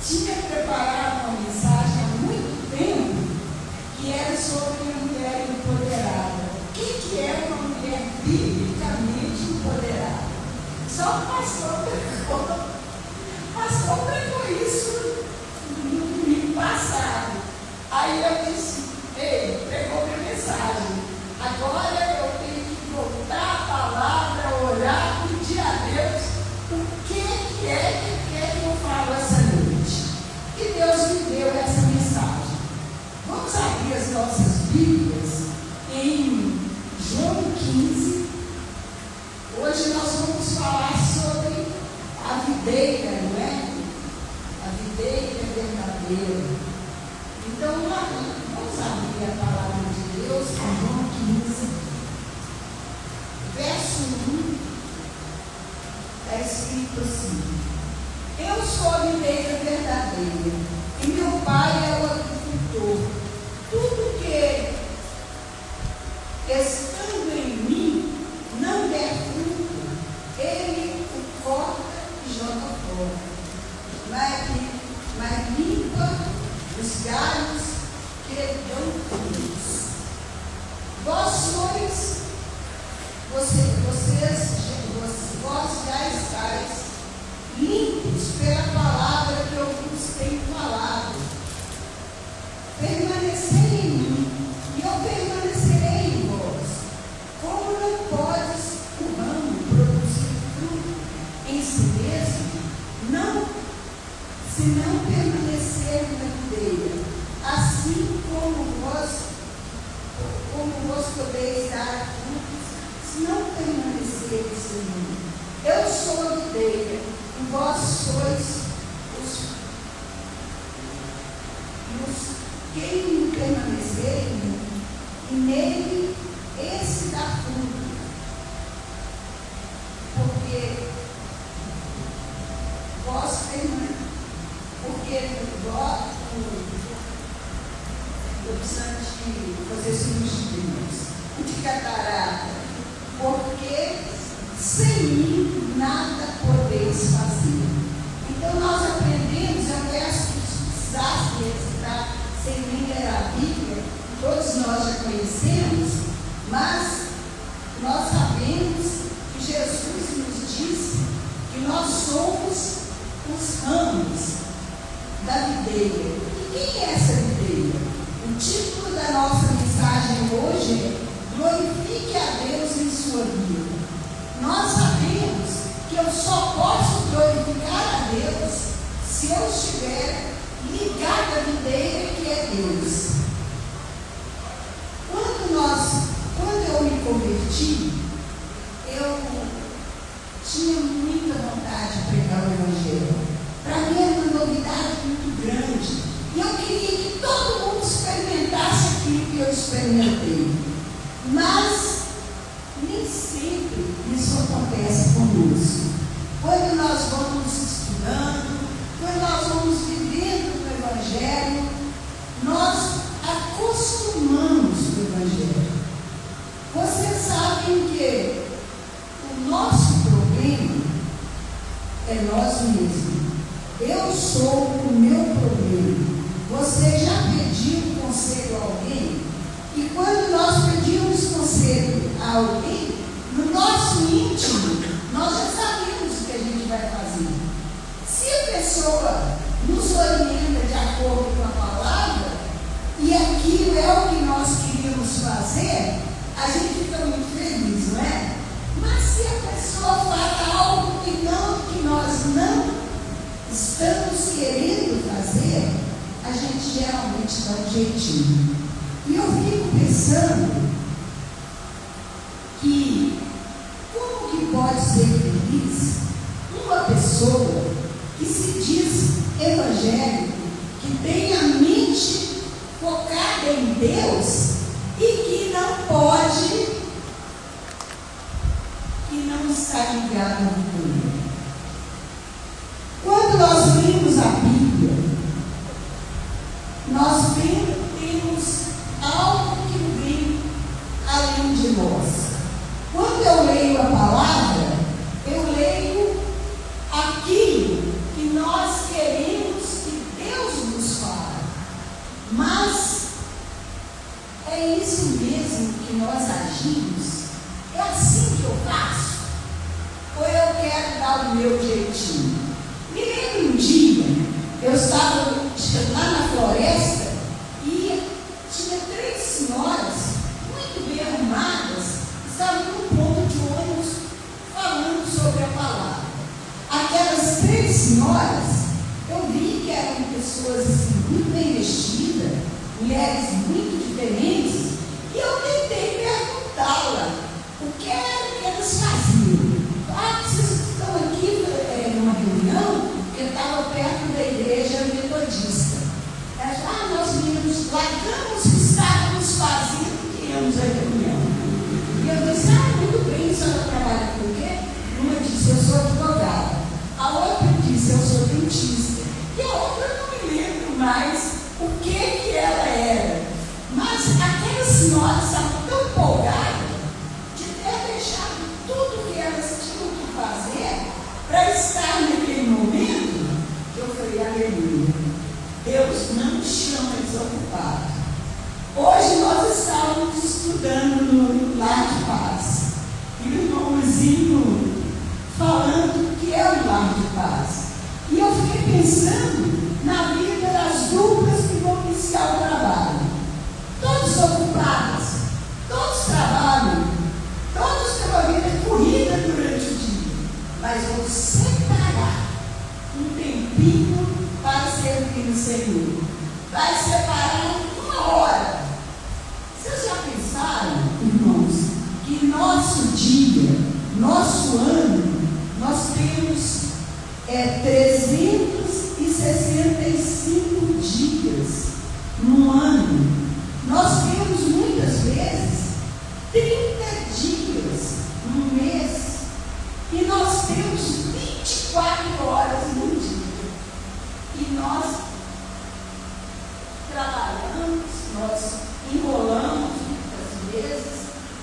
tinha preparado uma mensagem há muito tempo que era sobre a mulher empoderada. O que é uma mulher biblicamente empoderada? Só o pastor pregou isso no domingo passado. Aí eu disse, ei, pregou minha mensagem. Agora eu tenho que voltar a palavra, orar, pedir a Deus o que eu falo essa noite. E Deus me deu essa mensagem. Vamos abrir as nossas Bíblias em João 15. Hoje nós vamos falar sobre a videira, não é? A videira verdadeira. Então, vamos abrir a palavra de Deus em João 15, verso 1, está escrito assim: eu sou a videira verdadeira, e meu pai é o agricultor. Tudo que estando em mim não der fruto, ele o corta e joga fora. Mas limpa os galhos que dão frutos. Vós já estáis limpos pela palavra que eu vos tenho falado. Permanecei em mim, e eu permanecerei em vós. Como não podes o ramo produzir fruto em si mesmo, se não permanecer na videira, assim como vós podeis dar frutos, se não permanecerdes em mim. Eu sou a videira, e vós sois quem permanecer em mim, e nele esse dá fruto. Porque vós eu precisava de fazer cirurgias de catarata, porque sem mim nada podeis fazer. Então nós aprendemos, é um verso que precisasse recitar sem nem ler a Bíblia, todos nós já conhecemos, mas nós sabemos que Jesus nos disse que nós somos os ramos da videira. E quem é essa videira? O título da nossa mensagem hoje é Glorifique a Deus em sua vida. Nós sabemos que eu só posso glorificar a Deus se eu estiver ligado à videira que é Deus. Quando eu me converti, eu tinha muita vontade de pregar o Evangelho. Para mim era uma novidade muito grande. E eu queria que todo mundo experimentasse aquilo que eu experimentei. Mas nem sempre isso acontece conosco. Quando nós vamos estudando, quando nós vamos vivendo o Evangelho, nós acostumamos com o Evangelho. Vocês sabem que o nosso problema é nós mesmos. Eu sou o meu problema. Você já pediu conselho a alguém? E quando nós pedimos conselho a alguém, no nosso íntimo, nós já sabemos o que a gente vai fazer. Se a pessoa nos orienta de acordo com a palavra, e aquilo é o que nós queríamos fazer, a gente fica muito feliz, não é? Mas se a pessoa fala algo que nós não estamos querendo fazer, a gente geralmente dá um jeitinho. E eu fico pensando que como que pode ser feliz uma pessoa que se diz evangélico, que tem a mente focada em Deus e que não está ligado ao mundo. Quando nós lemos a Bíblia, nós temos algo que vem além de nós. Quando eu leio a palavra, eu leio aquilo que nós queremos que Mas é isso mesmo que nós agimos? É assim que eu faço? Ou eu quero dar o meu jeitinho? Me lembro um dia, eu estava lá na floresta e tinha 3 senhoras muito bem arrumadas, estavam num ponto de ônibus falando sobre a palavra. Aquelas 3 senhoras, eu vi que eram pessoas assim, muito bem vestidas, mulheres muito diferentes, e eu tentei perguntá-la o que era que elas faziam. Vocês estão aqui numa reunião, que eu estava perto da igreja metodista. Ela falou, nós viemos, largamos o que estávamos fazendo e viemos à reunião. E eu disse, muito bem, a senhora trabalha com o quê? Uma disse, eu sou advogada. A outra disse, eu sou dentista. E a outra eu não me lembro mais o que ela era. Mas aquelas senhoras estavam tão empolgadas de ter deixado tudo que elas tinham que fazer para estar naquele momento. Eu falei, aleluia, Deus não chama desocupado. Hoje nós estávamos estudando no Lar de Paz. E o irmãozinho falando o que é o Lar de Paz. E eu fiquei pensando na vida das duplas que vão iniciar o trabalho. Todos ocupados, todos trabalham, todos têm uma vida corrida durante o dia, mas vão separar um tempinho para servir o Senhor. Vai separar 1 hora. Vocês já pensaram, irmãos, que nosso dia, nosso ano, nós temos 365 dias no ano. Nós temos muitas vezes 30 dias no mês e nós temos 24 horas no dia. E nós trabalhamos, nós enrolamos muitas vezes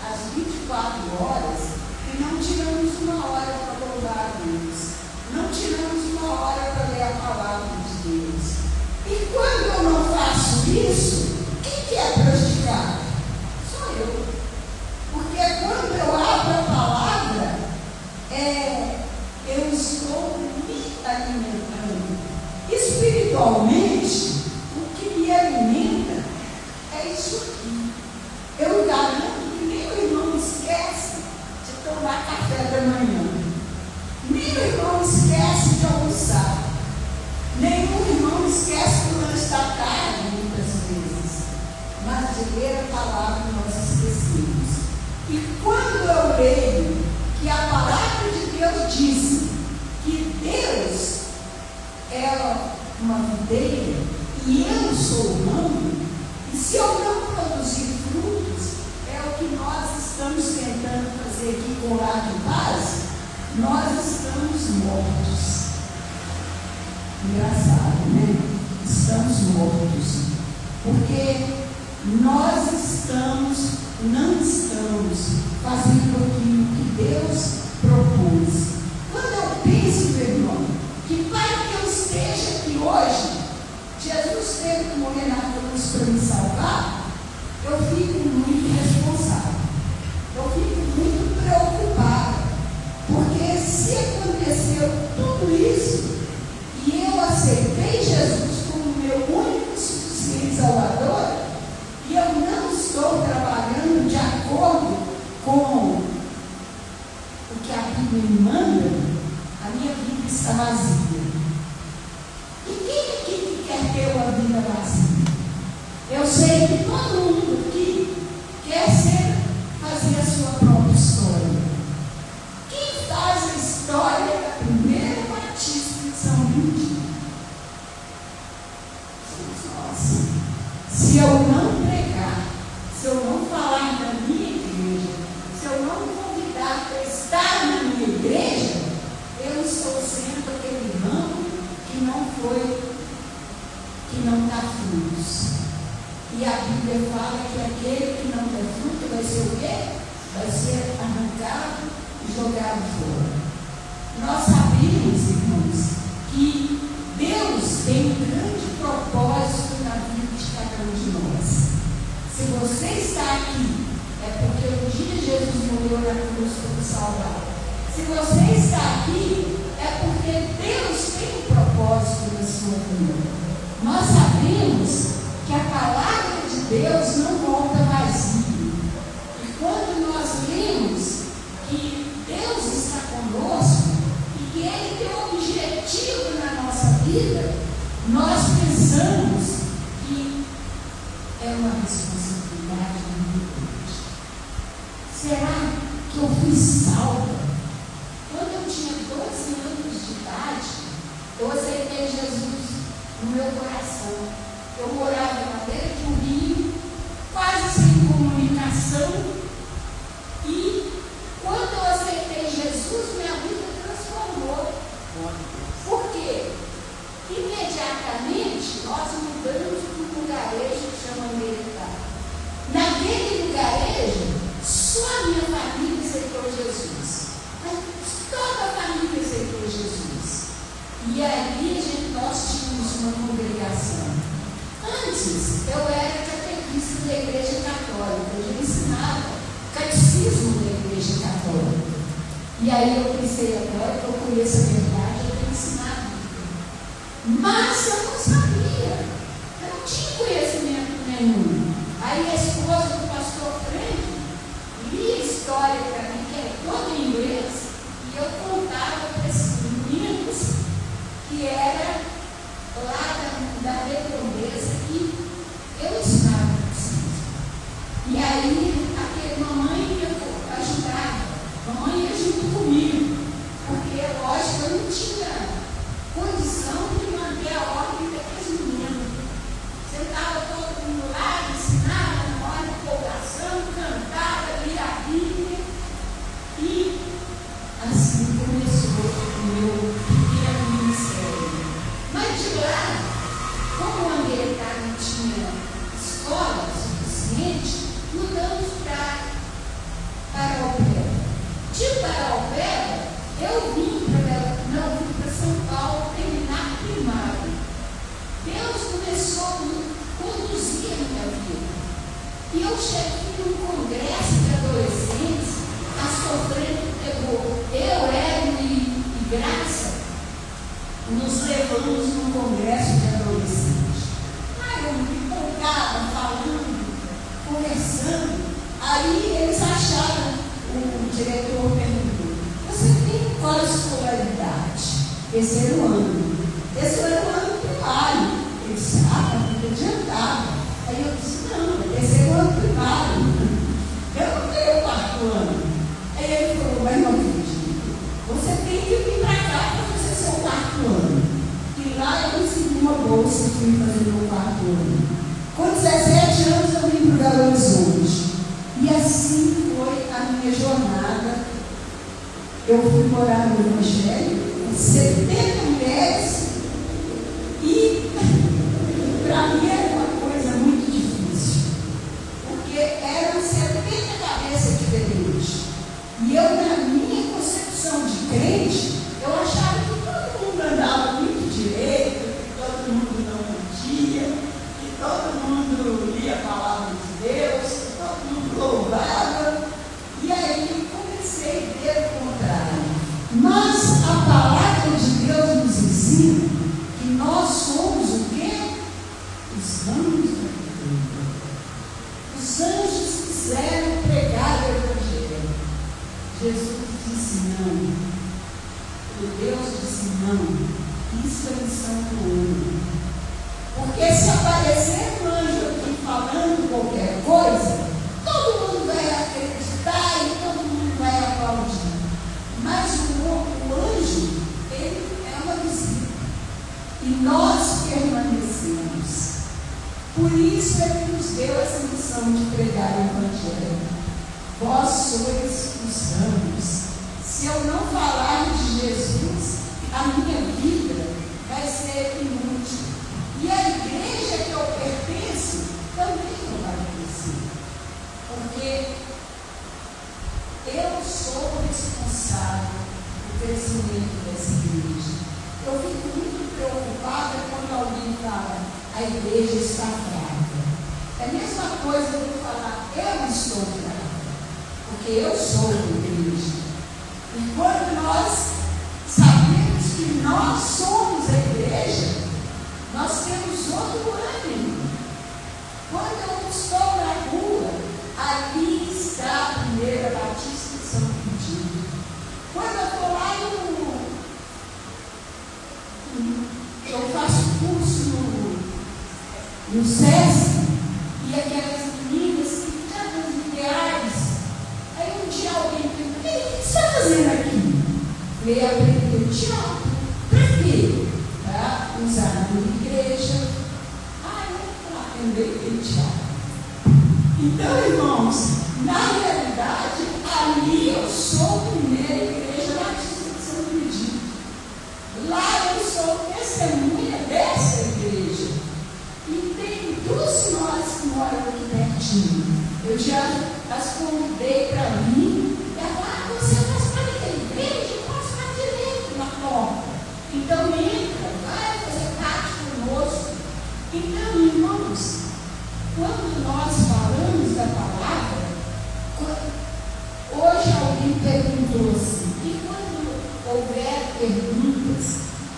as 24 horas e não tiramos 1 hora para louvar a Deus. Não tiramos 1 hora para ler a palavra de Deus. E quando eu não faço isso, quem que é prejudicado? Sou eu. Porque quando eu abro a palavra, eu estou me alimentando. Espiritualmente, o que me alimenta é isso aqui. Eu garanto que nem o irmão esquece de tomar café da manhã. Nem o irmão esquece de almoçar. Nenhum irmão esquece do lanche da tarde, muitas vezes. Mas de ler a palavra nós esquecemos. E quando eu leio que a palavra de Deus diz que Deus é uma videira e eu sou o ramo, e se eu não produzir frutos, é o que nós estamos tentando fazer aqui com o Lar de Paz, nós estamos mortos. Engraçado, né? Estamos mortos. Porque nós não estamos fazendo aquilo que Deus propôs. Quando eu penso, meu irmão, que para que eu esteja aqui hoje, Jesus teve que morrer na cruz para me salvar, eu fico muito responsável. Eu fico muito preocupada. Porque se aconteceu tudo isso, e eu aceitei Jesus como meu único e suficiente Salvador, e eu não estou trabalhando de acordo com o que a Bíblia me manda, a minha vida está vazia. E quem aqui que quer ter uma vida vazia? Eu sei que todo mundo aqui quer fazer a sua própria história. Quem faz a história da primeira batismo de São Benedito? Somos nós. Se eu não pregar, se eu não falar da minha igreja, se eu não convidar para estar na minha igreja, eu estou sendo aquele ramo que não dá frutos. E a Bíblia fala que aquele que não dá fruto vai ser o quê? Vai ser arrancado e jogado fora. Nós sabemos, irmãos, que Deus tem um grande propósito na vida de cada um morreu na cruz para nos salvar. Se você está aqui, é porque Deus tem um propósito na sua vida. Nós sabemos que a palavra de Deus não volta vazia. E quando nós lemos que Deus está conosco e que Ele tem um objetivo na nossa vida, nós pensamos que é uma responsabilidade muito grande. Será que eu fui salva? Quando eu tinha 12 anos de idade, eu aceitei Jesus no meu coração. Eu morava na beira de um rio, quase sem comunicação, e quando eu aceitei Jesus, minha vida transformou. Por quê? Imediatamente nós mudamos para um lugarejo que chama Americana. Naquele lugarejo, só a minha família aceitou Jesus. Toda a família aceitou Jesus. E ali nós tínhamos uma congregação. Antes, eu era catequista da Igreja Católica. Eu já ensinava catecismo da Igreja Católica. E aí eu pensei, agora que eu conheço a verdade, eu tenho que ensinar a Bíblia. Mas eu não sabia. Eu não tinha conhecimento nenhum. Aí a esposa do pastor Fred lia a história para mim, que era toda em inglês, e eu contava para esses meninos que era lá da redondeza que eu ensinava catecismo. E aí aquele mamãe me ajudava, mamãe ia junto comigo, porque lógico eu não tinha condição de manter a ordem daqueles meninos. Sentava todo mundo lá, ensinava na hora de empolgação, cantava, lia a Bíblia, e assim começou o meu pequeno ministério. Mas de lá, como o Americana não tinha escola suficiente, mudamos para Paraopeba. De Paraopeba, eu vim para São Paulo terminar primário. Deus começou a conduzir a minha vida. E eu cheguei num congresso de adolescentes, a sofrendo terror. Eu, Hélio e Graça, nos levamos num congresso de adolescentes. Aí eu me empolgava, falando, conversando. Aí eles acharam, o diretor perguntou: você tem qual escolaridade? Terceiro ano. Terceiro ano primário. Ele disse: tá muito adiantado. Aí eu disse: não, terceiro ano primário. Eu não tenho quarto ano. Aí ele falou: mas não acredito. Você tem que vir para cá para fazer seu quarto ano. E lá eu consegui uma bolsa e fui fazer meu quarto ano. Com 17 anos eu vim para o Belo Horizonte. E assim foi a minha jornada. Eu fui morar no Evangelho com 70 mulheres e para mim era uma coisa muito difícil, porque eram 70 cabeças diferentes. E eu, na minha concepção de crente, eu achava que todo mundo andava muito direito, que todo mundo não mentia, que todo mundo lia a palavra de Deus, que todo mundo louvava. E aí comecei a ver o contrário. Mas a palavra de Deus nos ensina que nós somos o quê? Os anjos da igreja. Os anjos quiseram pregar o Evangelho. Jesus disse não. O Deus disse não. Isso é missão do ano. Porque se aparecer um anjo aqui falando qualquer coisa, todo mundo vai acreditar e todo mundo vai aplaudir. Mas o anjo, ele é uma visita. E nós permanecemos. Por isso ele nos deu essa missão de pregar o Evangelho. Vós sois os anjos. Se eu não falar de Jesus, a minha vida vai ser inútil. E a igreja que eu pertenço também não vai crescer. Porque eu sou responsável pelo crescimento dessa igreja. Eu fico muito preocupada quando alguém fala: a igreja está fraca. É a mesma coisa de eu falar: eu estou fraca. Porque porque eu sou a igreja. E quando nós sabemos que nós somos a igreja, nós temos outro ânimo. Quando eu estou na rua, ali está a primeira Batista de São Pedro. Quando eu estou lá eu faço curso no SESC, e aquelas meninas que cantam os ideais, aí um dia alguém pergunta: o que você está fazendo aqui? Falei: aprender teatro. Para quê? Para usar na igreja. Eu vou aprender teatro. Então, irmãos, na realidade, ali eu sou a primeira igreja batista de São Benedito. Lá eu sou testemunha dessa igreja. E tem duas senhoras que moram aqui pertinho. Eu já as convidei para mim. E ela falou: você faz parte da igreja? Eu faço parte direito na porta. Então entra, vai fazer parte conosco. Então, irmãos, quando nós falamos da palavra, hoje alguém perguntou assim, e quando houver perguntas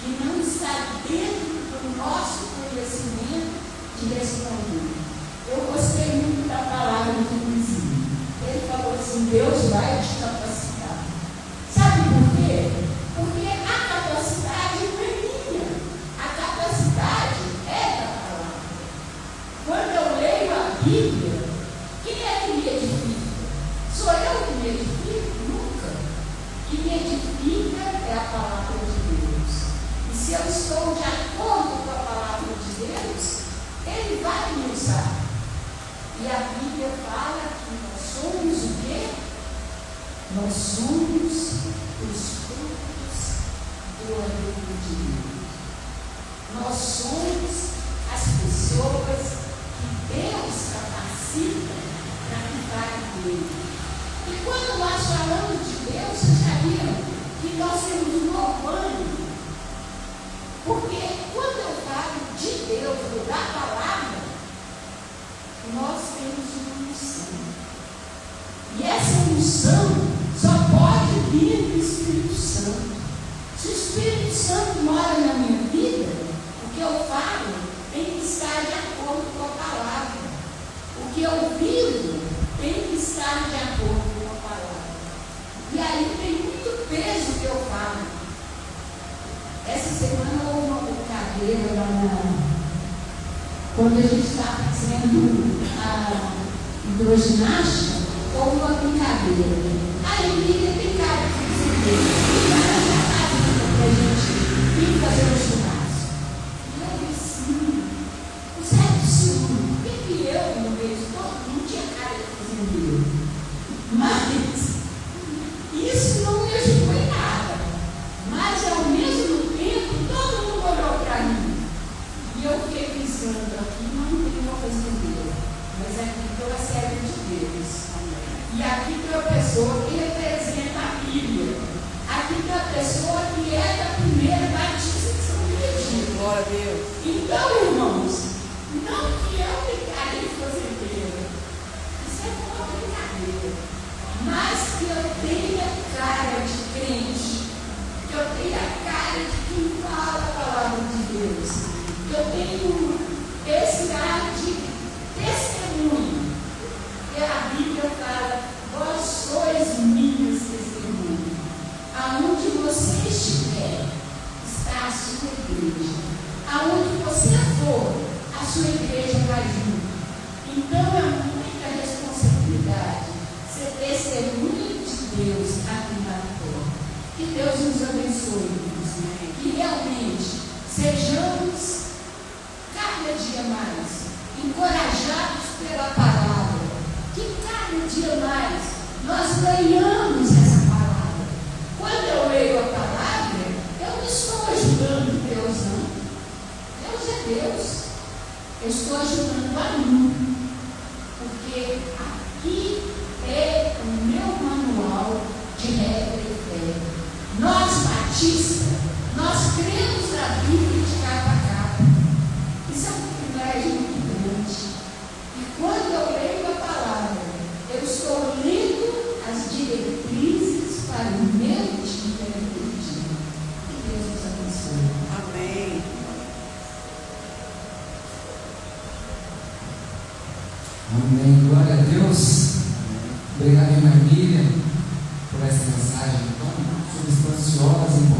que não está dentro do nosso conhecimento, de responder. Eu gostei muito da palavra do Luizinho. Ele falou assim: Deus vai te capacitar. Sabe por quê? Porque a capacidade não é minha. A capacidade é da palavra. Quando eu leio a Bíblia, quem é que me edifica? Sou eu que me edifico? Nunca. O que me edifica é a palavra de Deus. E se eu estou de acordo com a palavra de Deus, Ele vai me usar. E a Bíblia fala que nós somos o quê? Nós somos os frutos do amor de Deus. Nós somos as pessoas que Deus capacita para ficar dele. E quando nós falamos de Deus, vocês já viram que nós temos um novo ânimo. Porque quando eu falo de Deus, ou da palavra, nós temos uma unção. E essa unção só pode vir do Espírito Santo. Se o Espírito Santo mora na minha vida, o que eu falo tem que estar de acordo com a palavra. O que eu vivo tem que estar de acordo com a palavra. E aí tem muito peso que eu falo. Essa semana houve uma brincadeira lá quando a gente está fazendo a hidroginástica, houve uma brincadeira. A Emília tem cara de fazer ela já está vindo para a gente vir fazer um churrasco. E eu disse: o certo ciúme, por que eu, no meio de todo mundo, tinha cara de fazendeiro? Mas isso não me ajudou em nada. Mas ao mesmo tempo, todo mundo olhou para mim. E eu fiquei pensando: aqui não tem uma fazendeira, mas aqui tem uma serva de Deus. E aqui tem uma pessoa que representa a Bíblia. Aqui tem uma pessoa que é da primeira Batista de São Benedito. Glória a Deus. Então, irmãos, não que eu ficaria de fazendeira. Isso é uma brincadeira. Mas que eu tenha cara de crente. Que eu tenha cara de quem fala a palavra de Deus. Que eu tenho esse ar de testemunho. E a Bíblia fala: vós sois minhas testemunhas. Aonde você estiver, está a sua igreja. Aonde você for, a sua igreja vai junto. Então é muita responsabilidade ser testemunha de Deus aqui na terra. Que Deus nos abençoe, irmãos. Que realmente sejamos cada dia mais encorajados pela palavra. Que cada dia mais nós ganhamos essa palavra. Quando eu leio a palavra, eu não estou ajudando Deus, não. Deus é Deus. Eu estou ajudando a mim. Porque aqui é o meu manual de regra e fé. Nós, batistas, nós cremos na Bíblia de capa a capa. Isso é um privilégio muito grande. E quando eu leio a palavra, eu estou lendo as Amém. Glória a Deus. Obrigado, irmã Miriam, por essa mensagem tão substanciosa e importante.